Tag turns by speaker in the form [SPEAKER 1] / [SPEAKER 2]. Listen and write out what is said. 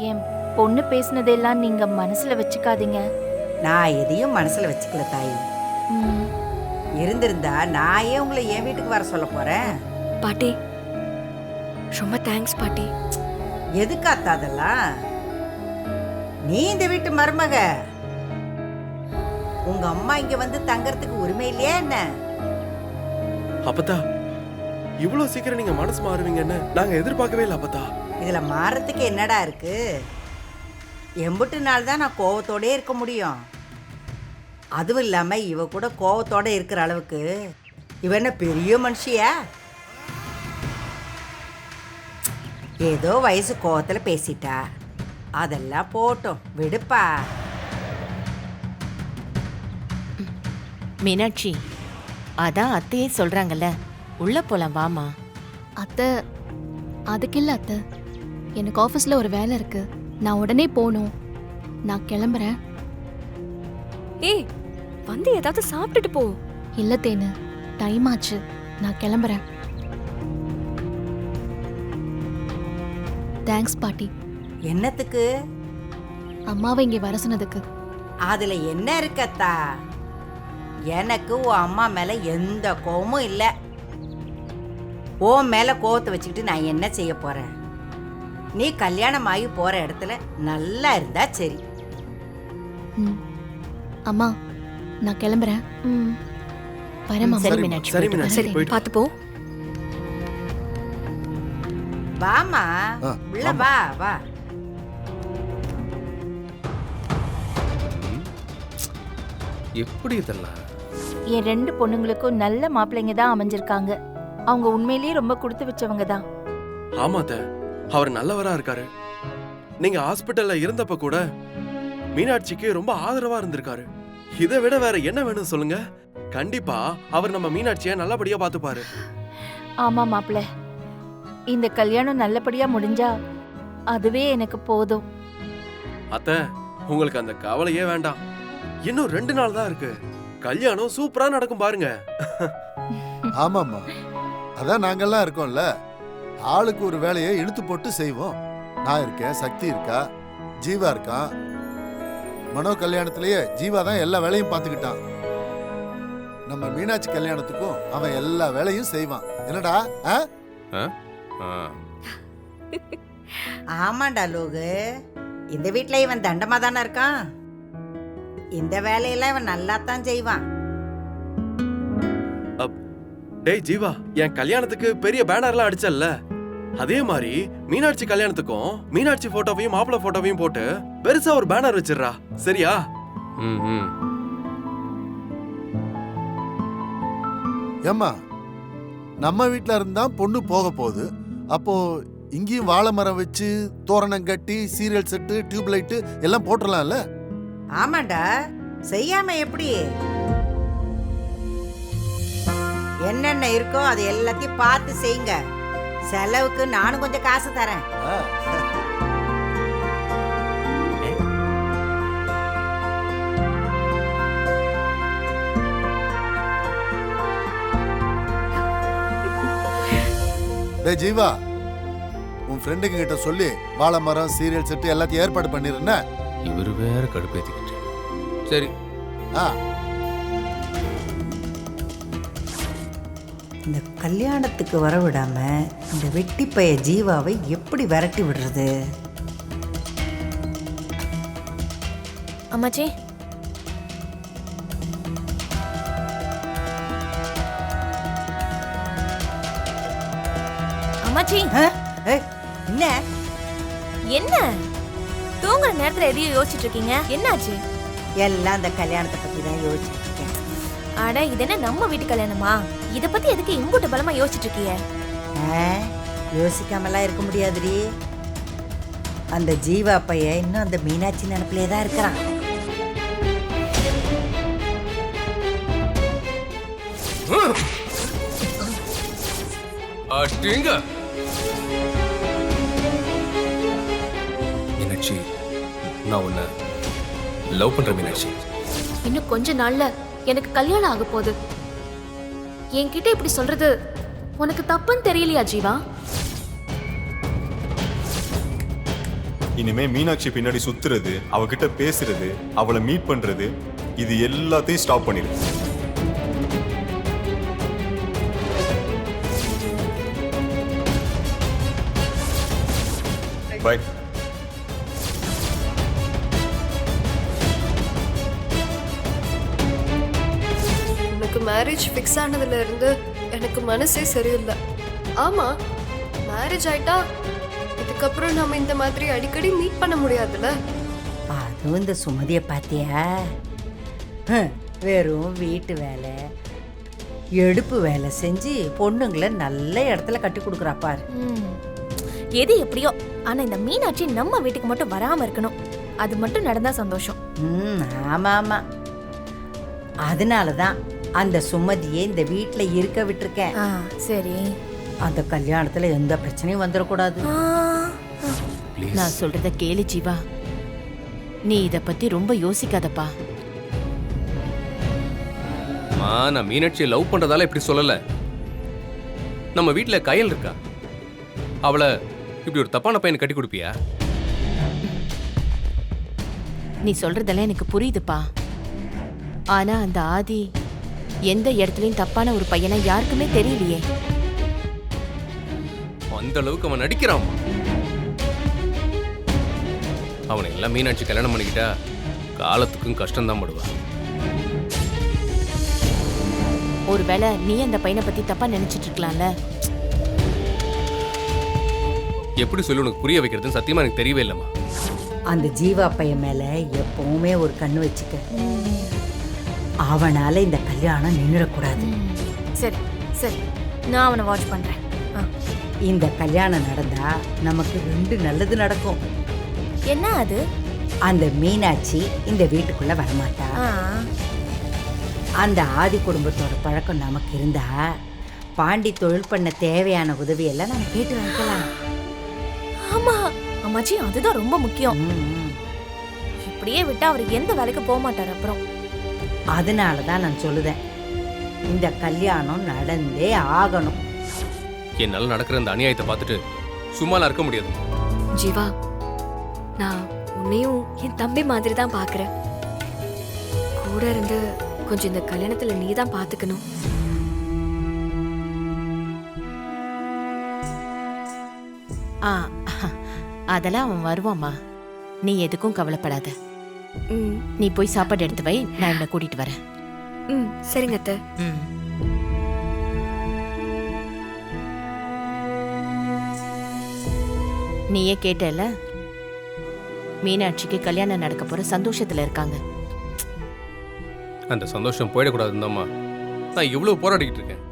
[SPEAKER 1] என் பொண்ணு பேசுனதெல்லாம் நீங்க மனசுல வச்சுக்காதீங்க.
[SPEAKER 2] நான் எதையும் மனசுல வச்சுக்கல தாயி.
[SPEAKER 1] ம்,
[SPEAKER 2] இருந்திருந்தா நான் ஏன் உங்களை என் வீட்டுக்கு வர சொல்ல போறேன்?
[SPEAKER 3] பாட்டி ரொம்ப தேங்க்ஸ் பாட்டி.
[SPEAKER 2] எதுக்காத்தா அதெல்லாம்? நீ இந்த வீட்டு மருமக. உங்க அம்மா இங்க வந்து தங்கறதுக்கு உரிமை இல்லையா என்ன?
[SPEAKER 4] அப்பத்தா இவ்வளவு சீக்கிரம் நீங்க மனசு மாறுவீங்கன்னு நாங்க எதிர்பார்க்கவே இல்லை அப்பத்தா.
[SPEAKER 2] இதுல மாறத்துக்கு என்னடா இருக்கு? எம்புட்டு நாள் தான் நான் கோவத்தோடே இருக்க முடியும். அதுவும் இல்லாம இவ கூட கோவத்தோட இருக்கிற அளவுக்கு இவ என்ன பெரிய மனுஷியா? ஏதோ வயசு கோவத்துல பேசிட்டா, அதெல்லாம் போட்டோம், விடுப்பா.
[SPEAKER 5] மீனாட்சி, அதான் அத்தையே சொல்றாங்கல்ல, உள்ள போலாம் வாமா.
[SPEAKER 6] அத்தை, அதுக்கு இல்லை அத்தை, எனக்கு ஆஃபீஸில் ஒரு வேலை இருக்கு, நான் உடனே போகணும். நான் கிளம்புறேன்.
[SPEAKER 3] ஏய் வந்து ஏதாவது சாப்பிட்டுட்டு போ.
[SPEAKER 6] இல்லை தேனு, டைம் ஆச்சு, நான் கிளம்புறேன். தேங்க்ஸ் பாட்டி.
[SPEAKER 2] என்னத்துக்கு?
[SPEAKER 6] அம்மாவை இங்கே வர சொன்னதுக்கு.
[SPEAKER 2] அதுல என்ன இருக்கத்தா? எனக்கு உன் அம்மா மேல எந்த கோவமும் இல்லை. உன் மேல கோவத்தை வச்சுக்கிட்டு நான் என்ன செய்ய போறேன்? நீ கல்யாணம் ஆகி போற இடத்துல நல்லா இருந்தா சரி.
[SPEAKER 6] ம். அம்மா, நான் கிளம்புறேன்.
[SPEAKER 1] ம்.
[SPEAKER 6] வரேன் மாமா.
[SPEAKER 5] சரி மீனாட்சி,
[SPEAKER 4] சரி
[SPEAKER 5] போயிட்டு வா.
[SPEAKER 4] மீனாட்சி.
[SPEAKER 3] சரி
[SPEAKER 4] போயிட்டு
[SPEAKER 3] பார்த்து போ.
[SPEAKER 2] வாமா, உள்ள வா வா.
[SPEAKER 7] எப்படி இதெல்லாம்?
[SPEAKER 1] என் 2 பொண்ணுங்களுக்கும் நல்ல மாப்பிள்ளைங்க தான் அமைஞ்சிருக்காங்க. அவங்க உண்மையிலேயே ரொம்ப கொடுத்து வச்சவங்க தான்.
[SPEAKER 4] ஆமாத்த, அவர் நல்லவரா இருக்காரு. நீங்க ஹாஸ்பிட்டல்ல இருந்தப்ப கூட மீனாட்சிக்கு ரொம்ப ஆதரவா இருந்திருக்காரு. இதை விட வேற என்ன வேணும் சொல்லுங்க? கண்டிப்பா அவர் நம்ம மீனாட்சியை நல்லபடியா பாத்துப்பாரு.
[SPEAKER 1] ஆமா மாப்பிள்ளை, இந்த கல்யாணம் நல்லபடியா முடிஞ்சா அதுவே எனக்கு போதும்.
[SPEAKER 4] அத்த, உங்களுக்கு அந்த கவலையே வேண்டாம். இன்னும் 2 நாள் தான் இருக்கு. கல்யாணம் சூப்பரா நடக்கும் பாருங்க.
[SPEAKER 8] ஆமாம்மா, அதான் நாங்கெல்லாம் இருக்கோம்ல. ஆளுக்கு ஒரு வேலையை இழுத்து போட்டு செய்வோம். நான் இருக்கேன், சக்தி இருக்கா, ஜீவா இருக்கான். மனோ கல்யாணத்திலேயே ஜீவா தான் எல்லா வேலையும் பார்த்துக்கிட்டான். நம்ம மீனாட்சி கல்யாணத்துக்கும் அவன் எல்லா வேலையும் செய்வான். என்னடா?
[SPEAKER 2] ஆமாண்டா லோகு, இந்த வீட்ல இவன் தண்டமா தானே இருக்கான். இந்த வேலையெல்லாம் இவன் நல்லா தான் செய்வான்.
[SPEAKER 4] டேய் ஜீவா, என் கல்யாணத்துக்கு பெரிய பேனர்லாம் அடிச்சல்ல, அதே மாதிரி மீனாட்சி கல்யாணத்துக்கும் மீனாட்சி போட்டோவையும் மாப்பிள்ளை போட்டோவையும் போட்டு பெருசா ஒரு பேனர் வச்சிடுறா, சரியா?
[SPEAKER 8] ஏம்மா, நம்ம வீட்டில் இருந்தா பொண்ணு போக போகுது. அப்போ இங்கேயும் வாழை மரம் வச்சு தோரணம் கட்டி சீரியல் செட்டு டியூப் லைட்டு எல்லாம் போட்டுடலாம்ல?
[SPEAKER 2] ஆமாண்டா, செய்யாம எப்படி? என்னென்ன இருக்கோ அது எல்லாத்தையும் பார்த்து செய்யுங்க. செலவுக்கு நானும் கொஞ்சம் காசு தரேன்.
[SPEAKER 8] டேய் ஜீவா, உன் ஃப்ரெண்டுங்க கிட்ட சொல்லி வாழை மரம் சீரியல் செட்டு எல்லாத்தையும் ஏற்பாடு பண்ணிருந்தா.
[SPEAKER 7] இவர் வேற கடுப்பேத்திக்கிட்டு. சரி.
[SPEAKER 2] இந்த கல்யாணத்துக்கு வர விடாம இந்த வெட்டி பைய ஜீவாவை எப்படி விரட்டி விடுறது?
[SPEAKER 3] அம்மாச்சி,
[SPEAKER 5] அம்மாச்சி,
[SPEAKER 2] என்ன
[SPEAKER 3] என்ன தூங்குற நேரத்துல எதையும் யோசிச்சுட்டு இருக்கீங்க? என்னாச்சு?
[SPEAKER 2] எல்லாம் இந்த கல்யாணத்தை பத்தி தான் யோசிச்சுட்டு இருக்கேன்.
[SPEAKER 3] அட, இது என்ன நம்ம வீட்டு கல்யாணமா? இத பத்தி எதுக்கு இம்புட்டு பலமா யோசிச்சுட்டு இருக்கீங்க?
[SPEAKER 2] யோசிக்காமலாம் இருக்க முடியாதுடி. அந்த ஜீவா பையன் இன்னும் அந்த மீனாட்சி நினைப்பிலே தான் இருக்கிறான்.
[SPEAKER 7] மீனாட்சி, நான் உன்னை லவ் பண்ற மீனாட்சி.
[SPEAKER 6] இன்னும் கொஞ்ச நாள்ல எனக்கு கல்யாணம் ஆக போகுது. என்கிட்ட இப்படி சொல்றது உனக்கு தப்புன்னு தெரியலையா ஜீவா?
[SPEAKER 9] இனிமே மீனாட்சி பின்னாடி சுத்துறது, அவகிட்ட பேசுறது, அவளை மீட் பண்றது, இது எல்லாத்தையும் ஸ்டாப் பண்ணிடு. பை.
[SPEAKER 10] எனக்கு மேரேஜ் ஃபிக்ஸ் ஆனதுல இருந்து எனக்கு மனசே சரியில்லை. ஆமா, மேரேஜ் ஆயிட்டா இதுக்கப்புறம் நம்ம இந்த மாதிரி அடிக்கடி மீட் பண்ண முடியாதுல்ல.
[SPEAKER 2] அதுவும் இந்த சுமதியை பார்த்தியா? வெறும் வீட்டு வேலை, எடுப்பு வேலை செஞ்சு பொண்ணுங்களை நல்ல இடத்துல கட்டி கொடுக்குறா பாரு.
[SPEAKER 3] எது எப்படியோ, ஆனா இந்த மீனாட்சி நம்ம வீட்டுக்கு மட்டும் வராம இருக்கணும். அது மட்டும் நடந்தா சந்தோஷம்.
[SPEAKER 2] ஆமா ஆமா, அதனால தான் அந்த சுமதியை இந்த வீட்டில் இருக்க விட்டுருக்கேன்.
[SPEAKER 3] சரி,
[SPEAKER 2] அந்த கல்யாணத்துல எந்த பிரச்சனையும் வந்துடக்கூடாது.
[SPEAKER 5] நான் சொல்றத கேளு ஜீவா. நீ இத பத்தி ரொம்ப யோசிக்காதப்பா.
[SPEAKER 7] நான் மீனாட்சியை லவ் பண்றதால இப்படி சொல்லல. நம்ம வீட்டுல கயல் இருக்கா, அவளை இப்படி ஒரு தப்பான பையனை கட்டி கொடுப்பியா?
[SPEAKER 5] நீ சொல்றதெல்லாம் எனக்கு புரியுதுப்பா. ஆனா அந்த ஆதி எந்த இடத்துலயும் தப்பான ஒரு பையனா யாருக்குமே தெரியலையே.
[SPEAKER 7] அந்த அளவுக்கு அவன் நடிக்கிறான். அவனை எல்லாம் மீனாட்சி கல்யாணம் பண்ணிக்கிட்டா காலத்துக்கும் கஷ்டம்தான் படுவான்.
[SPEAKER 5] ஒருவேளை நீ அந்த பையனை பத்தி தப்பா நினைச்சிட்டு இருக்கலாம்ல.
[SPEAKER 7] எப்படி சொல்லி உனக்கு புரிய வைக்கிறதுன்னு சத்தியமா எனக்கு தெரியவே இல்லம்மா.
[SPEAKER 2] அந்த ஜீவா பையன் மேல எப்பவுமே ஒரு கண்ணு வச்சுக்க. அவனால இந்த கல்யாணம் நின்றுடக்கூடாது.
[SPEAKER 3] சரி சரி, நான் அவனை வாட்ச் பண்றேன்.
[SPEAKER 2] இந்த கல்யாணம் நடந்தா நமக்கு 2 நல்லது நடக்கும்.
[SPEAKER 3] என்ன அது?
[SPEAKER 2] அந்த மீனாட்சி இந்த வீட்டுக்குள்ள வரமாட்டா. அந்த ஆதி குடும்பத்தோட பழக்கம் நமக்கு இருந்தா பாண்டி தொழில் பண்ண தேவையான உதவியெல்லாம் நம்ம கேட்டு வாங்கிக்கலாம்.
[SPEAKER 3] ஆமா அம்மாச்சி, அதுதான் ரொம்ப முக்கியம். இப்படியே விட்டா அவர் எந்த வேலைக்கு போக மாட்டார். அப்புறம்
[SPEAKER 2] அதனால தான் நான் சொல்லுதேன், இந்த கல்யாணம் நடந்தே ஆகணும்.
[SPEAKER 7] என்னால நடக்கிற இந்த அநியாயத்தை பார்த்துட்டு சும்மாலாம் இருக்க முடியாது.
[SPEAKER 10] ஜீவா, நான் உன்னையும் என் தம்பி மாதிரி தான் பாக்குறேன். கூட இருந்து கொஞ்சம் இந்த கல்யாணத்துல நீ தான் பாத்துக்கணும்.
[SPEAKER 5] அதெல்லாம் அவன் வருவாம்மா. நீ எதுக்கும் கவலைப்படாத. நீ போய் சாப்பாடு எடுத்து வை, நான் இவனை கூட்டிட்டு வரேன்.
[SPEAKER 10] சரிங்க அத்தை.
[SPEAKER 5] நீயே கேட்டல, மீனாட்சிக்கு கல்யாணம் நடக்க போற சந்தோஷத்துல இருக்காங்க.
[SPEAKER 7] அந்த சந்தோஷம் போயிடக்கூடாதுன்னு தான்மா நான் இவ்வளவு போராடிக்கிட்டு இருக்கேன்.